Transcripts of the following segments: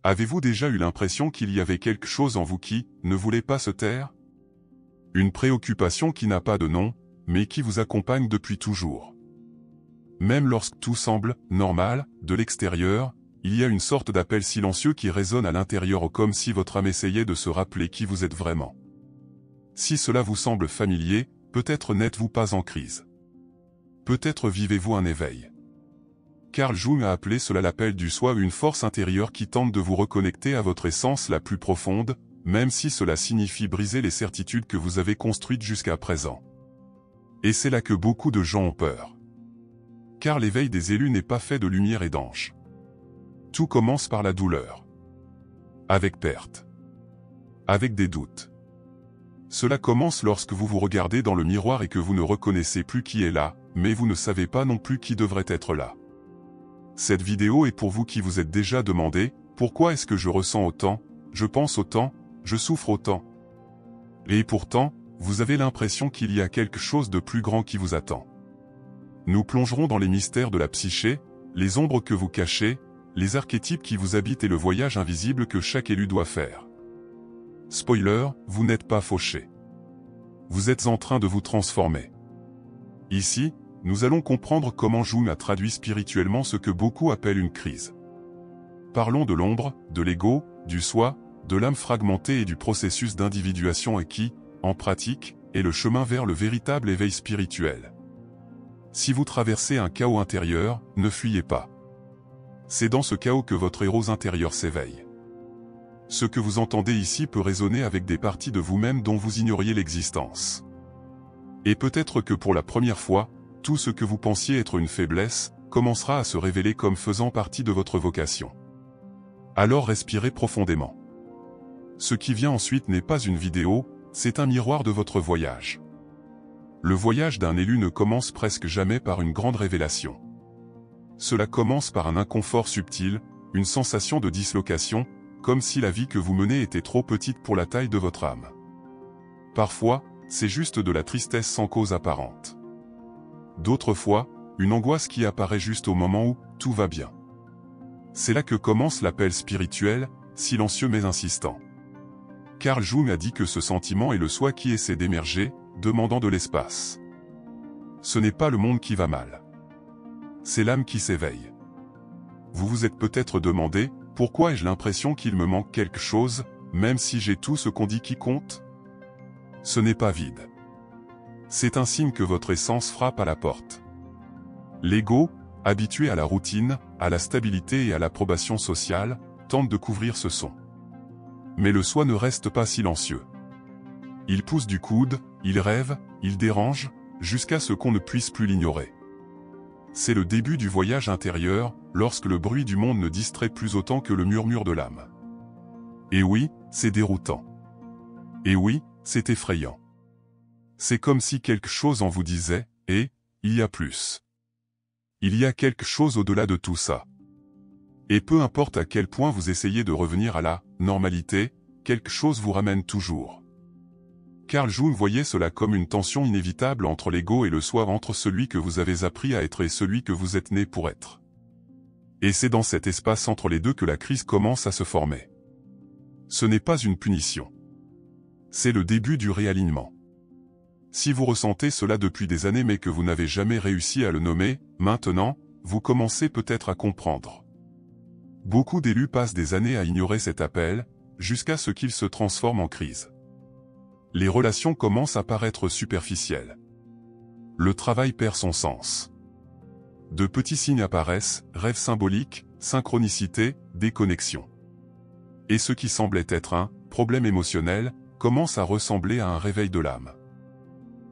Avez-vous déjà eu l'impression qu'il y avait quelque chose en vous qui ne voulait pas se taire? Une préoccupation qui n'a pas de nom, mais qui vous accompagne depuis toujours. Même lorsque tout semble normal, de l'extérieur, il y a une sorte d'appel silencieux qui résonne à l'intérieur comme si votre âme essayait de se rappeler qui vous êtes vraiment. Si cela vous semble familier, peut-être n'êtes-vous pas en crise. Peut-être vivez-vous un éveil. Carl Jung a appelé cela l'appel du soi, une force intérieure qui tente de vous reconnecter à votre essence la plus profonde, même si cela signifie briser les certitudes que vous avez construites jusqu'à présent. Et c'est là que beaucoup de gens ont peur. Car l'éveil des élus n'est pas fait de lumière et d'ange. Tout commence par la douleur. Avec perte. Avec des doutes. Cela commence lorsque vous vous regardez dans le miroir et que vous ne reconnaissez plus qui est là, mais vous ne savez pas non plus qui devrait être là. Cette vidéo est pour vous qui vous êtes déjà demandé, pourquoi est-ce que je ressens autant, je pense autant, je souffre autant? Et pourtant, vous avez l'impression qu'il y a quelque chose de plus grand qui vous attend. Nous plongerons dans les mystères de la psyché, les ombres que vous cachez, les archétypes qui vous habitent et le voyage invisible que chaque élu doit faire. Spoiler, vous n'êtes pas fauché. Vous êtes en train de vous transformer. Ici, nous allons comprendre comment Jung a traduit spirituellement ce que beaucoup appellent une crise. Parlons de l'ombre, de l'ego, du soi, de l'âme fragmentée et du processus d'individuation et qui, en pratique, est le chemin vers le véritable éveil spirituel. Si vous traversez un chaos intérieur, ne fuyez pas. C'est dans ce chaos que votre héros intérieur s'éveille. Ce que vous entendez ici peut résonner avec des parties de vous-même dont vous ignoriez l'existence. Et peut-être que pour la première fois, tout ce que vous pensiez être une faiblesse, commencera à se révéler comme faisant partie de votre vocation. Alors respirez profondément. Ce qui vient ensuite n'est pas une vidéo, c'est un miroir de votre voyage. Le voyage d'un élu ne commence presque jamais par une grande révélation. Cela commence par un inconfort subtil, une sensation de dislocation, comme si la vie que vous menez était trop petite pour la taille de votre âme. Parfois, c'est juste de la tristesse sans cause apparente. D'autres fois, une angoisse qui apparaît juste au moment où tout va bien. C'est là que commence l'appel spirituel, silencieux mais insistant. Carl Jung a dit que ce sentiment est le soi qui essaie d'émerger, demandant de l'espace. Ce n'est pas le monde qui va mal. C'est l'âme qui s'éveille. Vous vous êtes peut-être demandé, pourquoi ai-je l'impression qu'il me manque quelque chose, même si j'ai tout ce qu'on dit qui compte? Ce n'est pas vide. C'est un signe que votre essence frappe à la porte. L'ego, habitué à la routine, à la stabilité et à l'approbation sociale, tente de couvrir ce son. Mais le soi ne reste pas silencieux. Il pousse du coude, il rêve, il dérange, jusqu'à ce qu'on ne puisse plus l'ignorer. C'est le début du voyage intérieur, lorsque le bruit du monde ne distrait plus autant que le murmure de l'âme. Et oui, c'est déroutant. Et oui, c'est effrayant. C'est comme si quelque chose en vous disait, il y a plus. Il y a quelque chose au-delà de tout ça. Et peu importe à quel point vous essayez de revenir à la normalité, quelque chose vous ramène toujours. Carl Jung voyait cela comme une tension inévitable entre l'ego et le soi, entre celui que vous avez appris à être et celui que vous êtes né pour être. Et c'est dans cet espace entre les deux que la crise commence à se former. Ce n'est pas une punition. C'est le début du réalignement. Si vous ressentez cela depuis des années mais que vous n'avez jamais réussi à le nommer, maintenant, vous commencez peut-être à comprendre. Beaucoup d'élus passent des années à ignorer cet appel, jusqu'à ce qu'il se transforme en crise. Les relations commencent à paraître superficielles. Le travail perd son sens. De petits signes apparaissent, rêves symboliques, synchronicité, déconnexion. Et ce qui semblait être un problème émotionnel, commence à ressembler à un réveil de l'âme.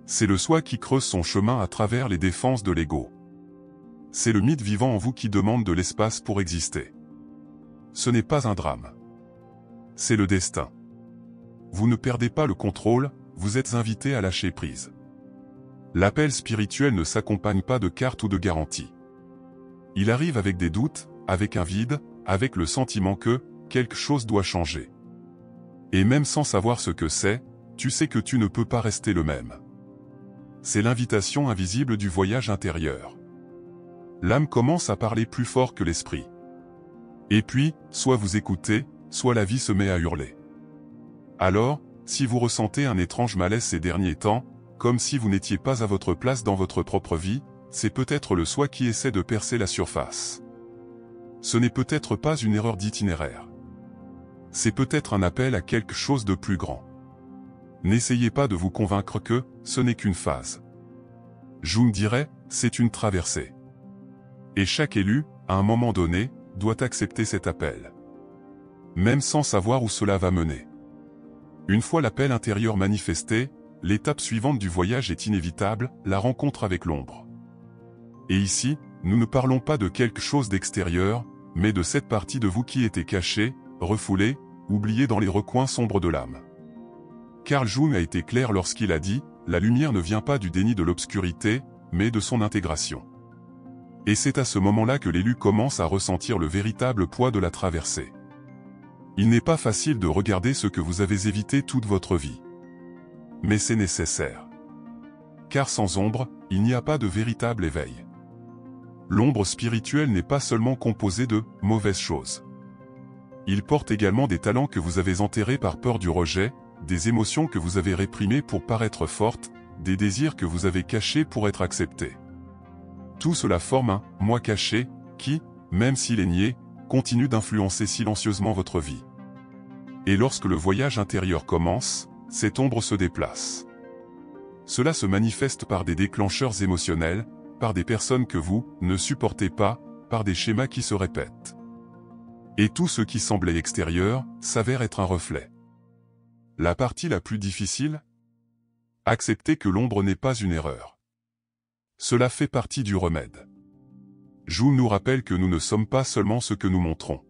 C'est le soi qui creuse son chemin à travers les défenses de l'ego. C'est le mythe vivant en vous qui demande de l'espace pour exister. Ce n'est pas un drame. C'est le destin. Vous ne perdez pas le contrôle, vous êtes invité à lâcher prise. L'appel spirituel ne s'accompagne pas de cartes ou de garanties. Il arrive avec des doutes, avec un vide, avec le sentiment que quelque chose doit changer. Et même sans savoir ce que c'est, tu sais que tu ne peux pas rester le même. C'est l'invitation invisible du voyage intérieur. L'âme commence à parler plus fort que l'esprit. Et puis, soit vous écoutez, soit la vie se met à hurler. Alors, si vous ressentez un étrange malaise ces derniers temps, comme si vous n'étiez pas à votre place dans votre propre vie, c'est peut-être le soi qui essaie de percer la surface. Ce n'est peut-être pas une erreur d'itinéraire. C'est peut-être un appel à quelque chose de plus grand. N'essayez pas de vous convaincre que ce n'est qu'une phase. Jung dirait, c'est une traversée. Et chaque élu, à un moment donné, doit accepter cet appel. Même sans savoir où cela va mener. Une fois l'appel intérieur manifesté, l'étape suivante du voyage est inévitable, la rencontre avec l'ombre. Et ici, nous ne parlons pas de quelque chose d'extérieur, mais de cette partie de vous qui était cachée, refoulée, oubliée dans les recoins sombres de l'âme. Carl Jung a été clair lorsqu'il a dit, la lumière ne vient pas du déni de l'obscurité, mais de son intégration. Et c'est à ce moment-là que l'élu commence à ressentir le véritable poids de la traversée. Il n'est pas facile de regarder ce que vous avez évité toute votre vie. Mais c'est nécessaire. Car sans ombre, il n'y a pas de véritable éveil. L'ombre spirituelle n'est pas seulement composée de mauvaises choses. Il porte également des talents que vous avez enterrés par peur du rejet, des émotions que vous avez réprimées pour paraître fortes, des désirs que vous avez cachés pour être acceptés. Tout cela forme un « moi caché » qui, même s'il est nié, continue d'influencer silencieusement votre vie. Et lorsque le voyage intérieur commence, cette ombre se déplace. Cela se manifeste par des déclencheurs émotionnels, par des personnes que vous ne supportez pas, par des schémas qui se répètent. Et tout ce qui semblait extérieur s'avère être un reflet. La partie la plus difficile ? Accepter que l'ombre n'est pas une erreur. Cela fait partie du remède. Jung nous rappelle que nous ne sommes pas seulement ce que nous montrons.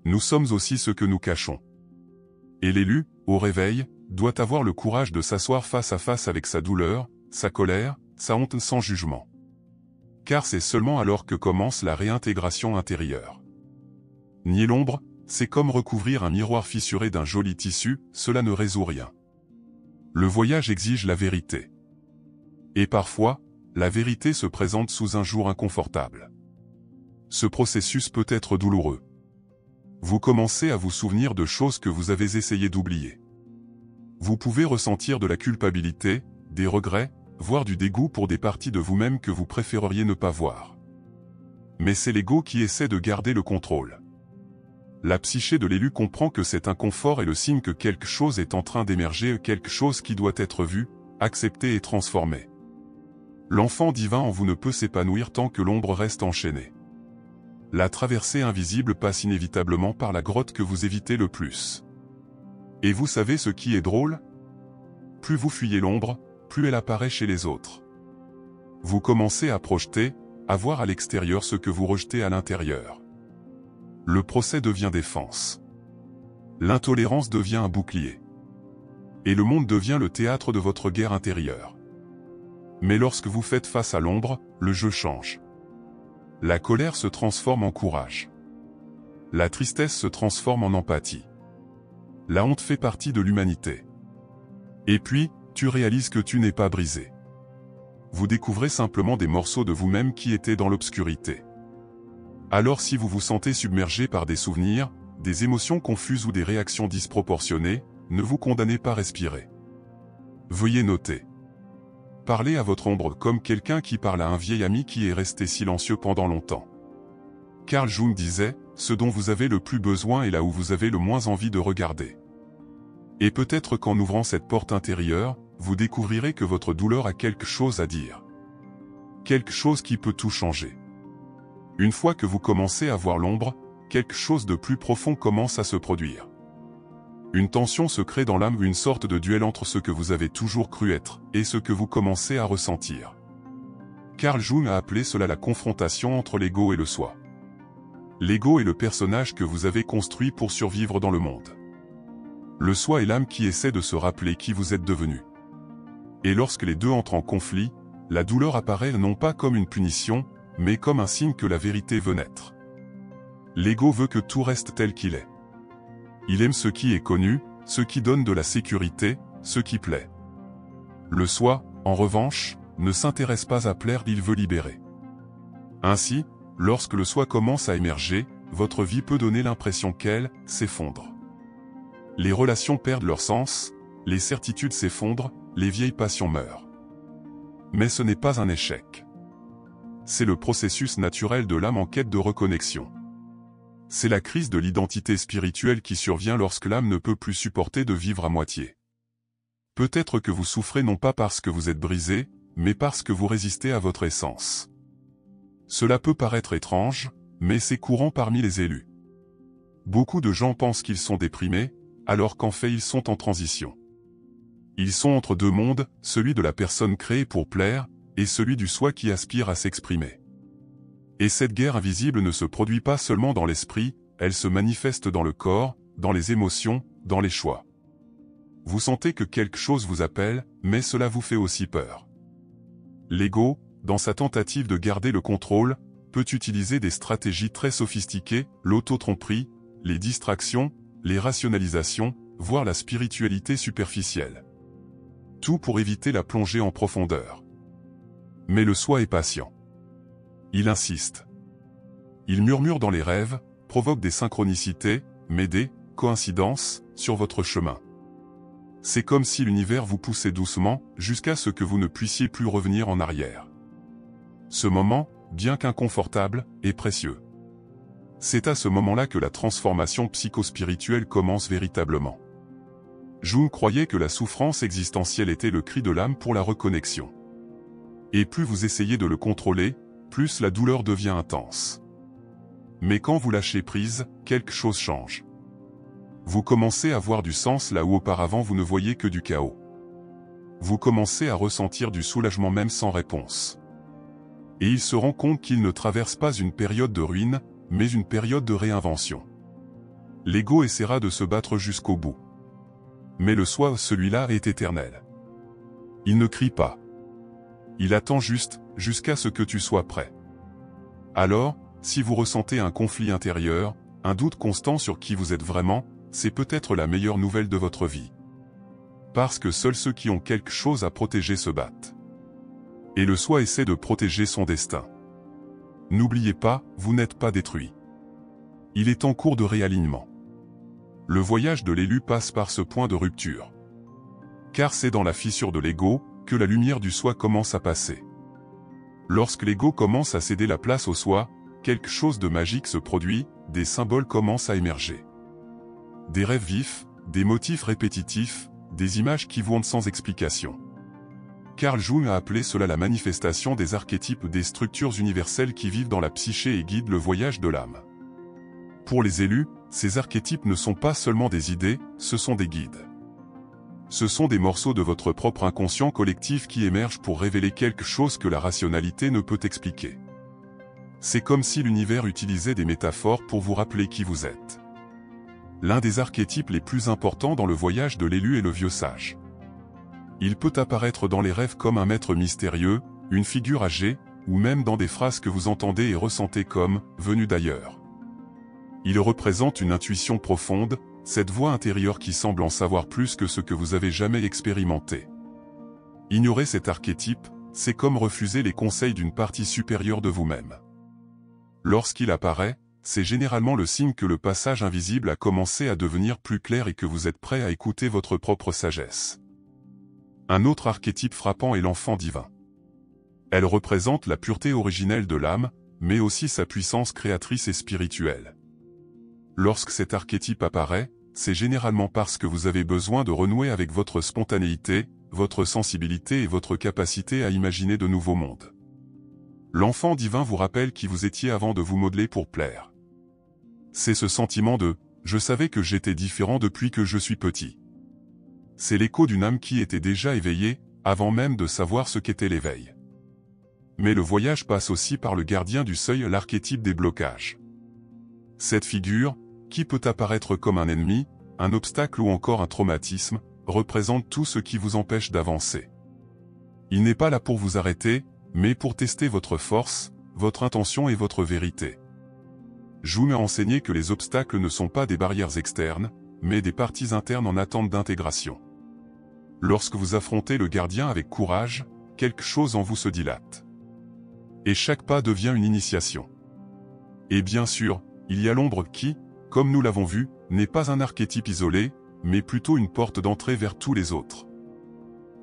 Nous sommes aussi ce que nous cachons. Et l'élu, au réveil, doit avoir le courage de s'asseoir face à face avec sa douleur, sa colère, sa honte sans jugement. Car c'est seulement alors que commence la réintégration intérieure. Nier l'ombre, c'est comme recouvrir un miroir fissuré d'un joli tissu, cela ne résout rien. Le voyage exige la vérité. Et parfois, la vérité se présente sous un jour inconfortable. Ce processus peut être douloureux. Vous commencez à vous souvenir de choses que vous avez essayé d'oublier. Vous pouvez ressentir de la culpabilité, des regrets, voire du dégoût pour des parties de vous-même que vous préféreriez ne pas voir. Mais c'est l'ego qui essaie de garder le contrôle. La psyché de l'élu comprend que cet inconfort est le signe que quelque chose est en train d'émerger, quelque chose qui doit être vu, accepté et transformé. L'enfant divin en vous ne peut s'épanouir tant que l'ombre reste enchaînée. La traversée invisible passe inévitablement par la grotte que vous évitez le plus. Et vous savez ce qui est drôle ? Plus vous fuyez l'ombre, plus elle apparaît chez les autres. Vous commencez à projeter, à voir à l'extérieur ce que vous rejetez à l'intérieur. Le procès devient défense. L'intolérance devient un bouclier. Et le monde devient le théâtre de votre guerre intérieure. Mais lorsque vous faites face à l'ombre, le jeu change. La colère se transforme en courage. La tristesse se transforme en empathie. La honte fait partie de l'humanité. Et puis, tu réalises que tu n'es pas brisé. Vous découvrez simplement des morceaux de vous-même qui étaient dans l'obscurité. Alors si vous vous sentez submergé par des souvenirs, des émotions confuses ou des réactions disproportionnées, ne vous condamnez pas à respirer. Veuillez noter. Parlez à votre ombre comme quelqu'un qui parle à un vieil ami qui est resté silencieux pendant longtemps. Carl Jung disait, ce dont vous avez le plus besoin est là où vous avez le moins envie de regarder. Et peut-être qu'en ouvrant cette porte intérieure, vous découvrirez que votre douleur a quelque chose à dire. Quelque chose qui peut tout changer. Une fois que vous commencez à voir l'ombre, quelque chose de plus profond commence à se produire. Une tension se crée dans l'âme, une sorte de duel entre ce que vous avez toujours cru être, et ce que vous commencez à ressentir. Carl Jung a appelé cela la confrontation entre l'ego et le soi. L'ego est le personnage que vous avez construit pour survivre dans le monde. Le soi est l'âme qui essaie de se rappeler qui vous êtes devenu. Et lorsque les deux entrent en conflit, la douleur apparaît non pas comme une punition, mais comme un signe que la vérité veut naître. L'ego veut que tout reste tel qu'il est. Il aime ce qui est connu, ce qui donne de la sécurité, ce qui plaît. Le soi, en revanche, ne s'intéresse pas à plaire, il veut libérer. Ainsi, lorsque le soi commence à émerger, votre vie peut donner l'impression qu'elle s'effondre. Les relations perdent leur sens, les certitudes s'effondrent, les vieilles passions meurent. Mais ce n'est pas un échec. C'est le processus naturel de l'âme en quête de reconnexion. C'est la crise de l'identité spirituelle qui survient lorsque l'âme ne peut plus supporter de vivre à moitié. Peut-être que vous souffrez non pas parce que vous êtes brisé, mais parce que vous résistez à votre essence. Cela peut paraître étrange, mais c'est courant parmi les élus. Beaucoup de gens pensent qu'ils sont déprimés, alors qu'en fait ils sont en transition. Ils sont entre deux mondes, celui de la personne créée pour plaire, et celui du soi qui aspire à s'exprimer. Et cette guerre invisible ne se produit pas seulement dans l'esprit, elle se manifeste dans le corps, dans les émotions, dans les choix. Vous sentez que quelque chose vous appelle, mais cela vous fait aussi peur. L'ego, dans sa tentative de garder le contrôle, peut utiliser des stratégies très sophistiquées, l'auto-tromperie, les distractions, les rationalisations, voire la spiritualité superficielle. Tout pour éviter la plongée en profondeur. Mais le soi est patient. Il insiste. Il murmure dans les rêves, provoque des synchronicités, mais des coïncidences sur votre chemin. C'est comme si l'univers vous poussait doucement, jusqu'à ce que vous ne puissiez plus revenir en arrière. Ce moment, bien qu'inconfortable, est précieux. C'est à ce moment-là que la transformation psychospirituelle commence véritablement. Jung croyait que la souffrance existentielle était le cri de l'âme pour la reconnexion. Et plus vous essayez de le contrôler, plus la douleur devient intense. Mais quand vous lâchez prise, quelque chose change. Vous commencez à voir du sens là où auparavant vous ne voyiez que du chaos. Vous commencez à ressentir du soulagement même sans réponse. Et il se rend compte qu'il ne traverse pas une période de ruine, mais une période de réinvention. L'ego essaiera de se battre jusqu'au bout. Mais le soi, celui-là, est éternel. Il ne crie pas. Il attend juste, jusqu'à ce que tu sois prêt. Alors, si vous ressentez un conflit intérieur, un doute constant sur qui vous êtes vraiment, c'est peut-être la meilleure nouvelle de votre vie. Parce que seuls ceux qui ont quelque chose à protéger se battent. Et le soi essaie de protéger son destin. N'oubliez pas, vous n'êtes pas détruit. Il est en cours de réalignement. Le voyage de l'élu passe par ce point de rupture. Car c'est dans la fissure de l'ego que la lumière du soi commence à passer. Lorsque l'ego commence à céder la place au soi, quelque chose de magique se produit, des symboles commencent à émerger. Des rêves vifs, des motifs répétitifs, des images qui vont sans explication. Carl Jung a appelé cela la manifestation des archétypes des structures universelles qui vivent dans la psyché et guident le voyage de l'âme. Pour les élus, ces archétypes ne sont pas seulement des idées, ce sont des guides. Ce sont des morceaux de votre propre inconscient collectif qui émergent pour révéler quelque chose que la rationalité ne peut expliquer. C'est comme si l'univers utilisait des métaphores pour vous rappeler qui vous êtes. L'un des archétypes les plus importants dans le voyage de l'élu est le vieux sage. Il peut apparaître dans les rêves comme un maître mystérieux, une figure âgée, ou même dans des phrases que vous entendez et ressentez comme « venu d'ailleurs ». Il représente une intuition profonde, cette voix intérieure qui semble en savoir plus que ce que vous avez jamais expérimenté. Ignorer cet archétype, c'est comme refuser les conseils d'une partie supérieure de vous-même. Lorsqu'il apparaît, c'est généralement le signe que le passage invisible a commencé à devenir plus clair et que vous êtes prêt à écouter votre propre sagesse. Un autre archétype frappant est l'enfant divin. Elle représente la pureté originelle de l'âme, mais aussi sa puissance créatrice et spirituelle. Lorsque cet archétype apparaît, c'est généralement parce que vous avez besoin de renouer avec votre spontanéité, votre sensibilité et votre capacité à imaginer de nouveaux mondes. L'enfant divin vous rappelle qui vous étiez avant de vous modeler pour plaire. C'est ce sentiment de « je savais que j'étais différent depuis que je suis petit ». C'est l'écho d'une âme qui était déjà éveillée, avant même de savoir ce qu'était l'éveil. Mais le voyage passe aussi par le gardien du seuil, l'archétype des blocages. Cette figure, qui peut apparaître comme un ennemi, un obstacle ou encore un traumatisme, représente tout ce qui vous empêche d'avancer. Il n'est pas là pour vous arrêter, mais pour tester votre force, votre intention et votre vérité. Jung a enseigné que les obstacles ne sont pas des barrières externes, mais des parties internes en attente d'intégration. Lorsque vous affrontez le gardien avec courage, quelque chose en vous se dilate. Et chaque pas devient une initiation. Et bien sûr, il y a l'ombre qui, comme nous l'avons vu, n'est pas un archétype isolé, mais plutôt une porte d'entrée vers tous les autres.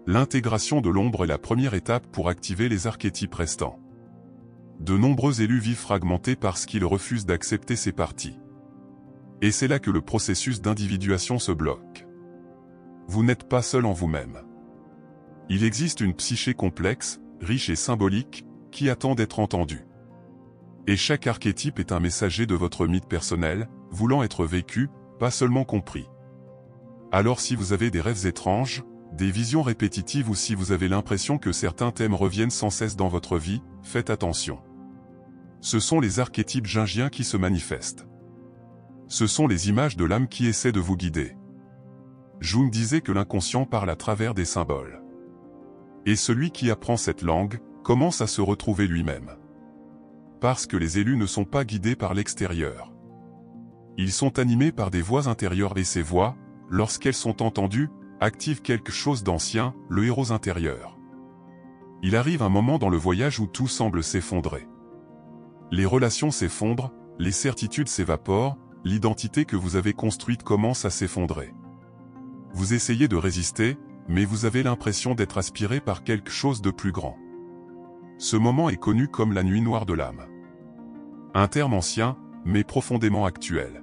L'intégration de l'ombre est la première étape pour activer les archétypes restants. De nombreux élus vivent fragmentés parce qu'ils refusent d'accepter ces parties. Et c'est là que le processus d'individuation se bloque. Vous n'êtes pas seul en vous-même. Il existe une psyché complexe, riche et symbolique, qui attend d'être entendue. Et chaque archétype est un messager de votre mythe personnel, voulant être vécu, pas seulement compris. Alors si vous avez des rêves étranges, des visions répétitives ou si vous avez l'impression que certains thèmes reviennent sans cesse dans votre vie, faites attention. Ce sont les archétypes jungiens qui se manifestent. Ce sont les images de l'âme qui essaient de vous guider. Jung disait que l'inconscient parle à travers des symboles. Et celui qui apprend cette langue, commence à se retrouver lui-même. Parce que les élus ne sont pas guidés par l'extérieur. Ils sont animés par des voix intérieures et ces voix, lorsqu'elles sont entendues, activent quelque chose d'ancien, le héros intérieur. Il arrive un moment dans le voyage où tout semble s'effondrer. Les relations s'effondrent, les certitudes s'évaporent, l'identité que vous avez construite commence à s'effondrer. Vous essayez de résister, mais vous avez l'impression d'être aspiré par quelque chose de plus grand. Ce moment est connu comme la nuit noire de l'âme. Un terme ancien, mais profondément actuel.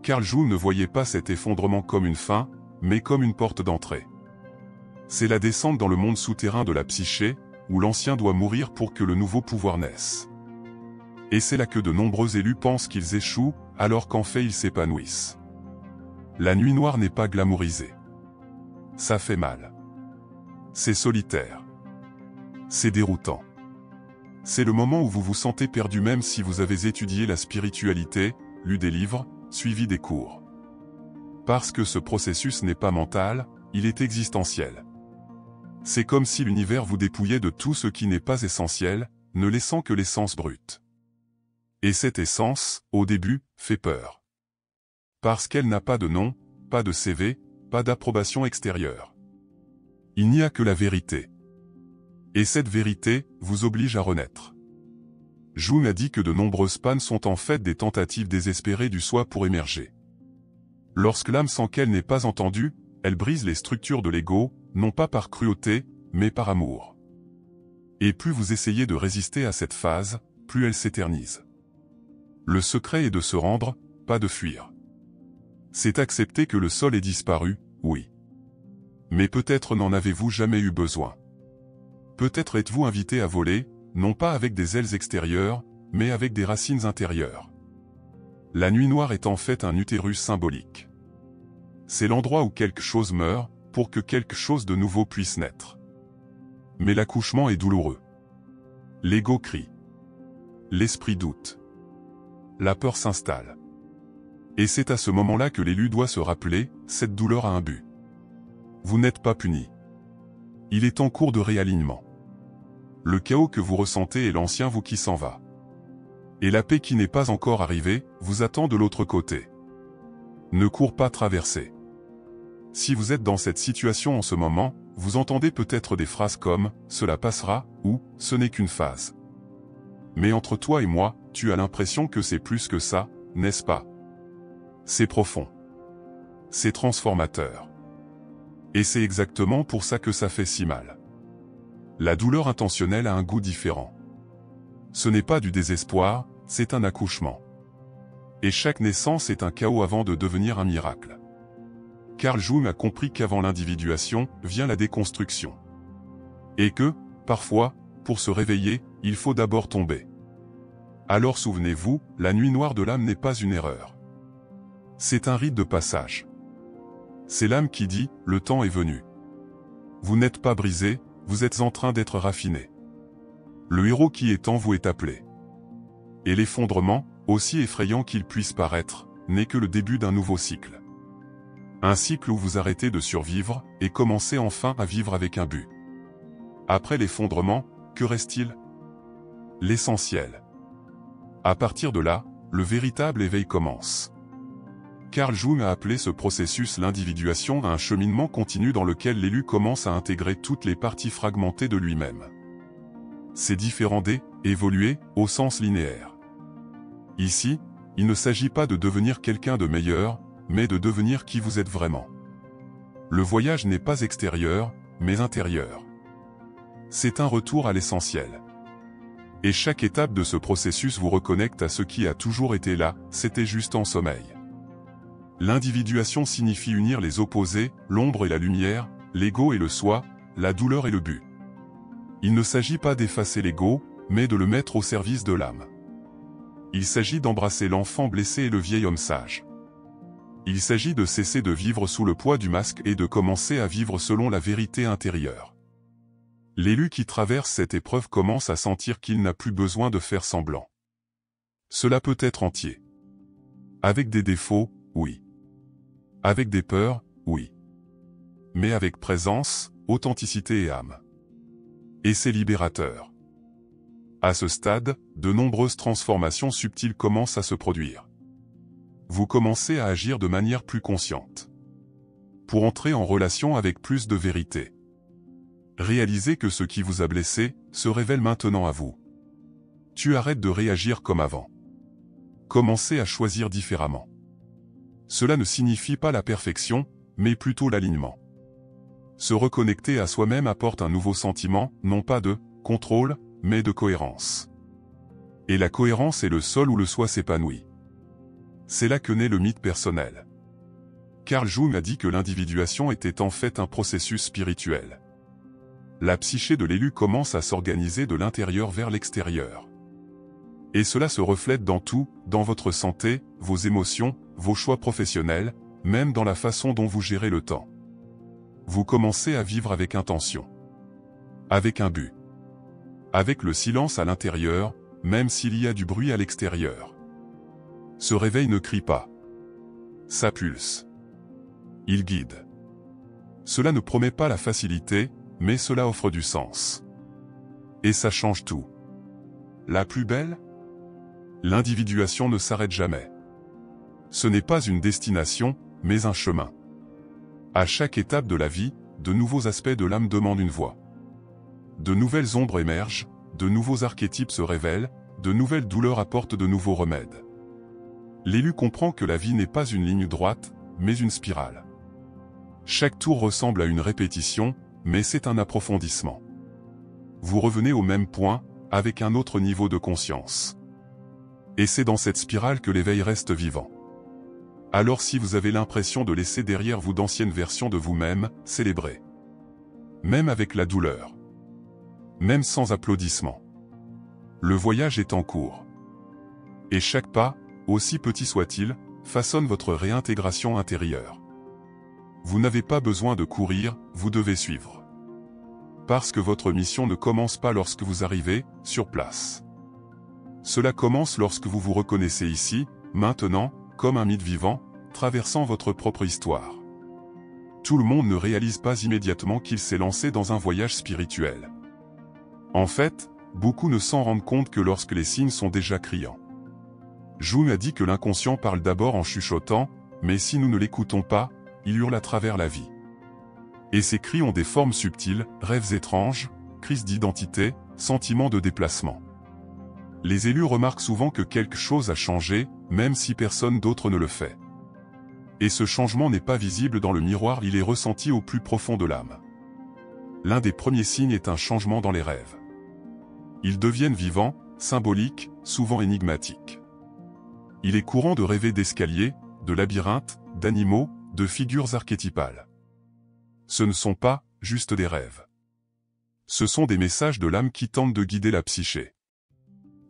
Carl Jung ne voyait pas cet effondrement comme une fin, mais comme une porte d'entrée. C'est la descente dans le monde souterrain de la psyché, où l'ancien doit mourir pour que le nouveau pouvoir naisse. Et c'est là que de nombreux élus pensent qu'ils échouent, alors qu'en fait ils s'épanouissent. La nuit noire n'est pas glamourisée. Ça fait mal. C'est solitaire. C'est déroutant. C'est le moment où vous vous sentez perdu même si vous avez étudié la spiritualité, lu des livres, suivi des cours. Parce que ce processus n'est pas mental, il est existentiel. C'est comme si l'univers vous dépouillait de tout ce qui n'est pas essentiel, ne laissant que l'essence brute. Et cette essence, au début, fait peur. Parce qu'elle n'a pas de nom, pas de CV, pas d'approbation extérieure. Il n'y a que la vérité. Et cette vérité vous oblige à renaître. Jung a dit que de nombreuses pannes sont en fait des tentatives désespérées du soi pour émerger. Lorsque l'âme sent qu'elle n'est pas entendue, elle brise les structures de l'ego, non pas par cruauté, mais par amour. Et plus vous essayez de résister à cette phase, plus elle s'éternise. Le secret est de se rendre, pas de fuir. C'est accepter que le sol est disparu, oui. Mais peut-être n'en avez-vous jamais eu besoin. Peut-être êtes-vous invité à voler, non pas avec des ailes extérieures, mais avec des racines intérieures. La nuit noire est en fait un utérus symbolique. C'est l'endroit où quelque chose meurt, pour que quelque chose de nouveau puisse naître. Mais l'accouchement est douloureux. L'ego crie. L'esprit doute. La peur s'installe. Et c'est à ce moment-là que l'élu doit se rappeler, cette douleur a un but. Vous n'êtes pas puni. Il est en cours de réalignement. Le chaos que vous ressentez est l'ancien vous qui s'en va. Et la paix qui n'est pas encore arrivée, vous attend de l'autre côté. Ne cours pas traverser. Si vous êtes dans cette situation en ce moment, vous entendez peut-être des phrases comme « cela passera » ou « ce n'est qu'une phase ». Mais entre toi et moi, tu as l'impression que c'est plus que ça, n'est-ce pas? C'est profond. C'est transformateur. Et c'est exactement pour ça que ça fait si mal. La douleur intentionnelle a un goût différent. Ce n'est pas du désespoir, c'est un accouchement. Et chaque naissance est un chaos avant de devenir un miracle. Carl Jung a compris qu'avant l'individuation, vient la déconstruction. Et que, parfois, pour se réveiller, il faut d'abord tomber. Alors souvenez-vous, la nuit noire de l'âme n'est pas une erreur. C'est un rite de passage. C'est l'âme qui dit, le temps est venu. Vous n'êtes pas brisé, vous êtes en train d'être raffiné. Le héros qui est en vous est appelé. Et l'effondrement, aussi effrayant qu'il puisse paraître, n'est que le début d'un nouveau cycle. Un cycle où vous arrêtez de survivre, et commencez enfin à vivre avec un but. Après l'effondrement, que reste-t-il? L'essentiel. À partir de là, le véritable éveil commence. Carl Jung a appelé ce processus l'individuation à un cheminement continu dans lequel l'élu commence à intégrer toutes les parties fragmentées de lui-même. Ces différents évoluer, au sens linéaire. Ici, Il ne s'agit pas de devenir quelqu'un de meilleur, mais de devenir qui vous êtes vraiment. Le voyage n'est pas extérieur, mais intérieur. C'est un retour à l'essentiel. Et chaque étape de ce processus vous reconnecte à ce qui a toujours été là, c'était juste en sommeil. L'individuation signifie unir les opposés, l'ombre et la lumière, l'ego et le soi, la douleur et le but. Il ne s'agit pas d'effacer l'ego, mais de le mettre au service de l'âme. Il s'agit d'embrasser l'enfant blessé et le vieil homme sage. Il s'agit de cesser de vivre sous le poids du masque et de commencer à vivre selon la vérité intérieure. L'élu qui traverse cette épreuve commence à sentir qu'il n'a plus besoin de faire semblant. Cela peut être entier. Avec des défauts, oui. Avec des peurs, oui. Mais avec présence, authenticité et âme. Et c'est libérateur. À ce stade, de nombreuses transformations subtiles commencent à se produire. Vous commencez à agir de manière plus consciente. Pour entrer en relation avec plus de vérité. Réalisez que ce qui vous a blessé se révèle maintenant à vous. Tu arrêtes de réagir comme avant. Commencez à choisir différemment. Cela ne signifie pas la perfection, mais plutôt l'alignement. Se reconnecter à soi-même apporte un nouveau sentiment, non pas de contrôle, mais de cohérence. Et la cohérence est le sol où le soi s'épanouit. C'est là que naît le mythe personnel. Carl Jung a dit que l'individuation était en fait un processus spirituel. La psyché de l'élu commence à s'organiser de l'intérieur vers l'extérieur. Et cela se reflète dans tout, dans votre santé, vos émotions, vos choix professionnels, même dans la façon dont vous gérez le temps. Vous commencez à vivre avec intention. Avec un but. Avec le silence à l'intérieur, même s'il y a du bruit à l'extérieur. Ce réveil ne crie pas. Ça pulse. Il guide. Cela ne promet pas la facilité, mais cela offre du sens. Et ça change tout. La plus belle? L'individuation ne s'arrête jamais. Ce n'est pas une destination, mais un chemin. À chaque étape de la vie, de nouveaux aspects de l'âme demandent une voix. De nouvelles ombres émergent, de nouveaux archétypes se révèlent, de nouvelles douleurs apportent de nouveaux remèdes. L'élu comprend que la vie n'est pas une ligne droite, mais une spirale. Chaque tour ressemble à une répétition, mais c'est un approfondissement. Vous revenez au même point, avec un autre niveau de conscience. Et c'est dans cette spirale que l'éveil reste vivant. Alors si vous avez l'impression de laisser derrière vous d'anciennes versions de vous-même, célébrez. Même avec la douleur. Même sans applaudissements. Le voyage est en cours. Et chaque pas, aussi petit soit-il, façonne votre réintégration intérieure. Vous n'avez pas besoin de courir, vous devez suivre. Parce que votre mission ne commence pas lorsque vous arrivez, sur place. Cela commence lorsque vous vous reconnaissez ici, maintenant, comme un mythe vivant, traversant votre propre histoire. Tout le monde ne réalise pas immédiatement qu'il s'est lancé dans un voyage spirituel. En fait, beaucoup ne s'en rendent compte que lorsque les signes sont déjà criants. Jung a dit que l'inconscient parle d'abord en chuchotant, mais si nous ne l'écoutons pas, il hurle à travers la vie. Et ces cris ont des formes subtiles, rêves étranges, crises d'identité, sentiments de déplacement. Les élus remarquent souvent que quelque chose a changé, même si personne d'autre ne le fait. Et ce changement n'est pas visible dans le miroir, il est ressenti au plus profond de l'âme. L'un des premiers signes est un changement dans les rêves. Ils deviennent vivants, symboliques, souvent énigmatiques. Il est courant de rêver d'escaliers, de labyrinthes, d'animaux, de figures archétypales. Ce ne sont pas juste des rêves. Ce sont des messages de l'âme qui tentent de guider la psyché.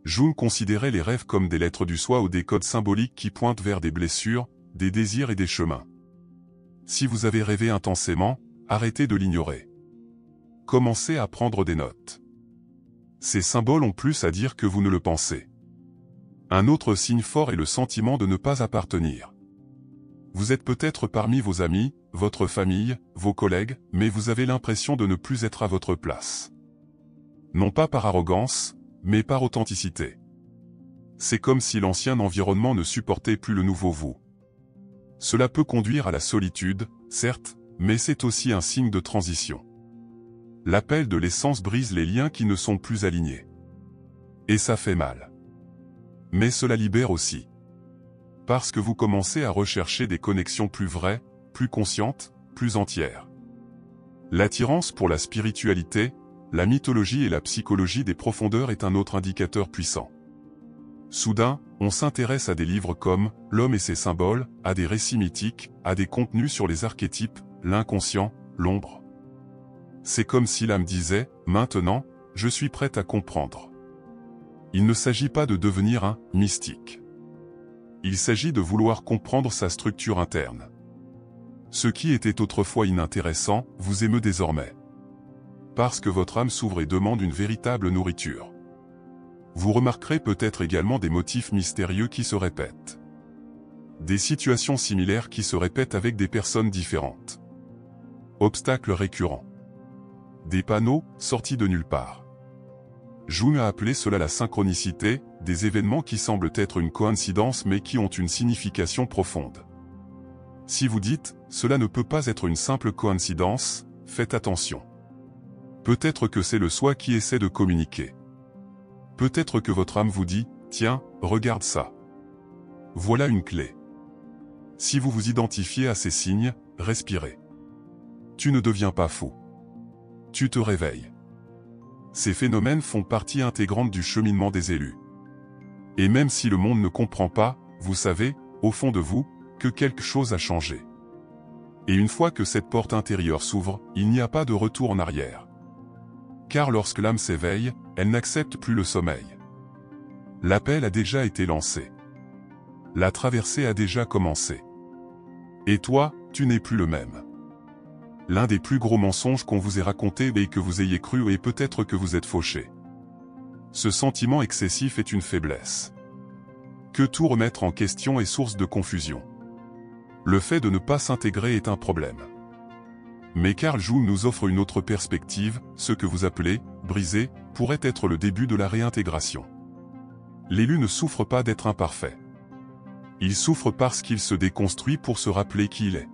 Jung considérait les rêves comme des lettres du soi ou des codes symboliques qui pointent vers des blessures, des désirs et des chemins. Si vous avez rêvé intensément, arrêtez de l'ignorer. Commencez à prendre des notes. Ces symboles ont plus à dire que vous ne le pensez. Un autre signe fort est le sentiment de ne pas appartenir. Vous êtes peut-être parmi vos amis, votre famille, vos collègues, mais vous avez l'impression de ne plus être à votre place. Non pas par arrogance, mais par authenticité. C'est comme si l'ancien environnement ne supportait plus le nouveau vous. Cela peut conduire à la solitude, certes, mais c'est aussi un signe de transition. L'appel de l'essence brise les liens qui ne sont plus alignés. Et ça fait mal. Mais cela libère aussi. Parce que vous commencez à rechercher des connexions plus vraies, plus conscientes, plus entières. L'attirance pour la spiritualité, la mythologie et la psychologie des profondeurs est un autre indicateur puissant. Soudain, on s'intéresse à des livres comme « L'homme et ses symboles », à des récits mythiques, à des contenus sur les archétypes, l'inconscient, l'ombre. C'est comme si l'âme disait « Maintenant, je suis prête à comprendre ». Il ne s'agit pas de devenir un « mystique ». Il s'agit de vouloir comprendre sa structure interne. Ce qui était autrefois inintéressant, vous émeut désormais. Parce que votre âme s'ouvre et demande une véritable nourriture. Vous remarquerez peut-être également des motifs mystérieux qui se répètent. Des situations similaires qui se répètent avec des personnes différentes. Obstacles récurrents. Des panneaux, sortis de nulle part. Jung a appelé cela la synchronicité, des événements qui semblent être une coïncidence mais qui ont une signification profonde. Si vous dites « cela ne peut pas être une simple coïncidence », faites attention. Peut-être que c'est le soi qui essaie de communiquer. Peut-être que votre âme vous dit « Tiens, regarde ça. » Voilà une clé. Si vous vous identifiez à ces signes, respirez. Tu ne deviens pas fou. Tu te réveilles. Ces phénomènes font partie intégrante du cheminement des élus. Et même si le monde ne comprend pas, vous savez, au fond de vous, que quelque chose a changé. Et une fois que cette porte intérieure s'ouvre, il n'y a pas de retour en arrière. Car lorsque l'âme s'éveille, elle n'accepte plus le sommeil. L'appel a déjà été lancé. La traversée a déjà commencé. Et toi, tu n'es plus le même. L'un des plus gros mensonges qu'on vous ait raconté et que vous ayez cru et peut-être que vous êtes fauché. Ce sentiment excessif est une faiblesse. Que tout remettre en question est source de confusion. Le fait de ne pas s'intégrer est un problème. Mais Carl Jung nous offre une autre perspective, ce que vous appelez « briser » pourrait être le début de la réintégration. L'élu ne souffre pas d'être imparfait. Il souffre parce qu'il se déconstruit pour se rappeler qui il est.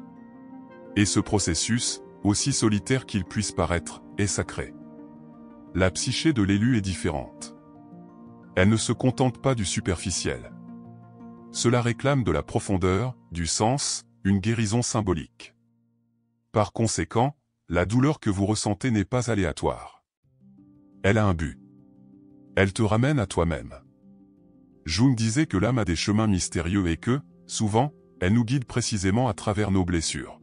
Et ce processus, aussi solitaire qu'il puisse paraître, est sacré. La psyché de l'élu est différente. Elle ne se contente pas du superficiel. Cela réclame de la profondeur, du sens, une guérison symbolique. Par conséquent, la douleur que vous ressentez n'est pas aléatoire. Elle a un but. Elle te ramène à toi-même. Jung disait que l'âme a des chemins mystérieux et que, souvent, elle nous guide précisément à travers nos blessures.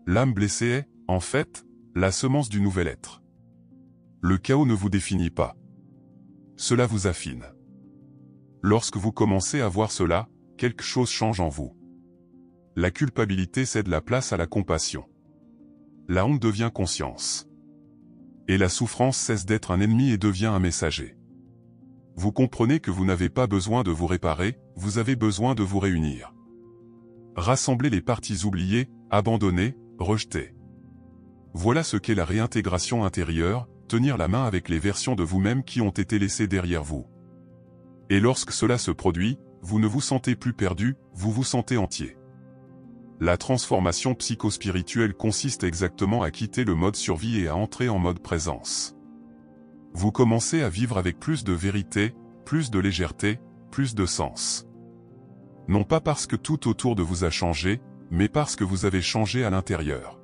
L'âme blessée est, en fait, la semence du nouvel être. Le chaos ne vous définit pas. Cela vous affine. Lorsque vous commencez à voir cela, quelque chose change en vous. La culpabilité cède la place à la compassion. La honte devient conscience. Et la souffrance cesse d'être un ennemi et devient un messager. Vous comprenez que vous n'avez pas besoin de vous réparer, vous avez besoin de vous réunir. Rassembler les parties oubliées, abandonnées, rejetées. Voilà ce qu'est la réintégration intérieure, tenir la main avec les versions de vous-même qui ont été laissées derrière vous. Et lorsque cela se produit, vous ne vous sentez plus perdu, vous vous sentez entier. La transformation psychospirituelle consiste exactement à quitter le mode survie et à entrer en mode présence. Vous commencez à vivre avec plus de vérité, plus de légèreté, plus de sens. Non pas parce que tout autour de vous a changé, mais parce que vous avez changé à l'intérieur.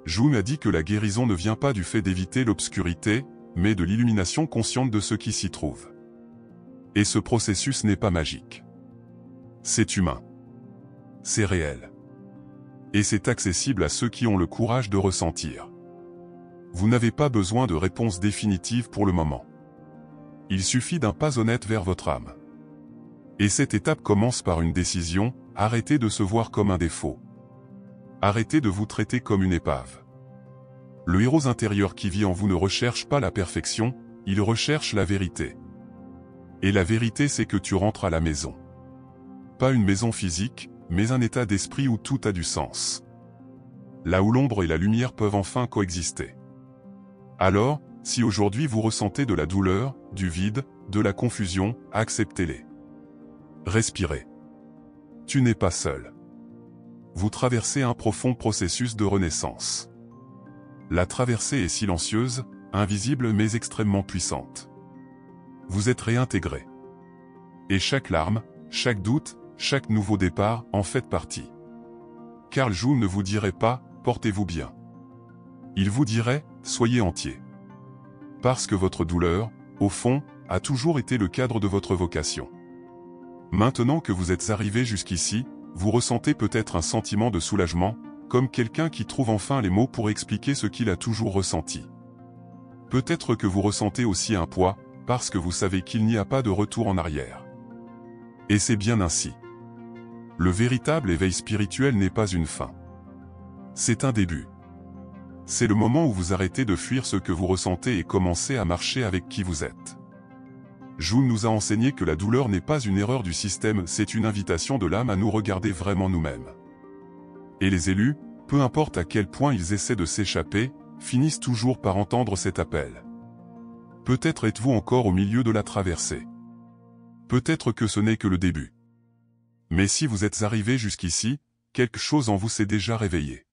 Jung a dit que la guérison ne vient pas du fait d'éviter l'obscurité, mais de l'illumination consciente de ce qui s'y trouve. Et ce processus n'est pas magique. C'est humain. C'est réel. Et c'est accessible à ceux qui ont le courage de ressentir. Vous n'avez pas besoin de réponse définitive pour le moment. Il suffit d'un pas honnête vers votre âme. Et cette étape commence par une décision, arrêtez de se voir comme un défaut. Arrêtez de vous traiter comme une épave. Le héros intérieur qui vit en vous ne recherche pas la perfection, il recherche la vérité. Et la vérité c'est que tu rentres à la maison. Pas une maison physique, mais un état d'esprit où tout a du sens. Là où l'ombre et la lumière peuvent enfin coexister. Alors, si aujourd'hui vous ressentez de la douleur, du vide, de la confusion, acceptez-les. Respirez. Tu n'es pas seul. Vous traversez un profond processus de renaissance. La traversée est silencieuse, invisible mais extrêmement puissante. Vous êtes réintégré. Et chaque larme, chaque doute, chaque nouveau départ en fait partie. Carl Jung ne vous dirait pas « portez-vous bien ». Il vous dirait « soyez entier ». Parce que votre douleur, au fond, a toujours été le cadre de votre vocation. Maintenant que vous êtes arrivé jusqu'ici, vous ressentez peut-être un sentiment de soulagement, comme quelqu'un qui trouve enfin les mots pour expliquer ce qu'il a toujours ressenti. Peut-être que vous ressentez aussi un poids, parce que vous savez qu'il n'y a pas de retour en arrière. Et c'est bien ainsi. Le véritable éveil spirituel n'est pas une fin. C'est un début. C'est le moment où vous arrêtez de fuir ce que vous ressentez et commencez à marcher avec qui vous êtes. Jung nous a enseigné que la douleur n'est pas une erreur du système, c'est une invitation de l'âme à nous regarder vraiment nous-mêmes. Et les élus, peu importe à quel point ils essaient de s'échapper, finissent toujours par entendre cet appel. Peut-être êtes-vous encore au milieu de la traversée. Peut-être que ce n'est que le début. Mais si vous êtes arrivé jusqu'ici, quelque chose en vous s'est déjà réveillé.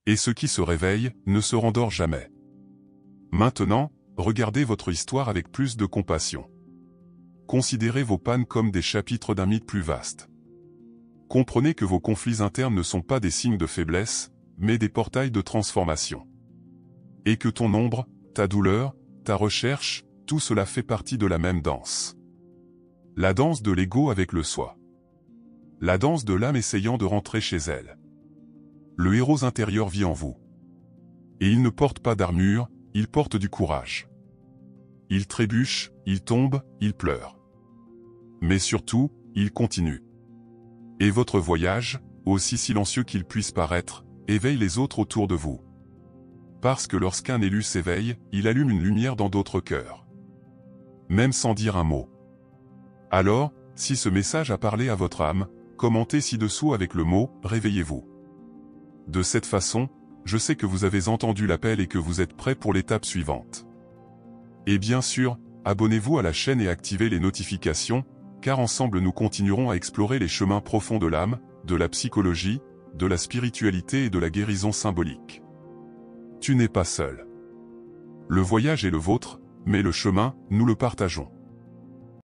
Et ce qui se réveille ne se rendort jamais. Maintenant, regardez votre histoire avec plus de compassion. Considérez vos pannes comme des chapitres d'un mythe plus vaste. Comprenez que vos conflits internes ne sont pas des signes de faiblesse, mais des portails de transformation. Et que ton ombre, ta douleur, ta recherche, tout cela fait partie de la même danse. La danse de l'ego avec le soi. La danse de l'âme essayant de rentrer chez elle. Le héros intérieur vit en vous. Et il ne porte pas d'armure, il porte du courage. Il trébuche, il tombe, il pleure. Mais surtout, il continue. Et votre voyage, aussi silencieux qu'il puisse paraître, éveille les autres autour de vous. Parce que lorsqu'un élu s'éveille, il allume une lumière dans d'autres cœurs. Même sans dire un mot. Alors, si ce message a parlé à votre âme, commentez ci-dessous avec le mot « Réveillez-vous ». De cette façon, je sais que vous avez entendu l'appel et que vous êtes prêt pour l'étape suivante. Et bien sûr, abonnez-vous à la chaîne et activez les notifications, car ensemble nous continuerons à explorer les chemins profonds de l'âme, de la psychologie, de la spiritualité et de la guérison symbolique. Tu n'es pas seul. Le voyage est le vôtre, mais le chemin, nous le partageons.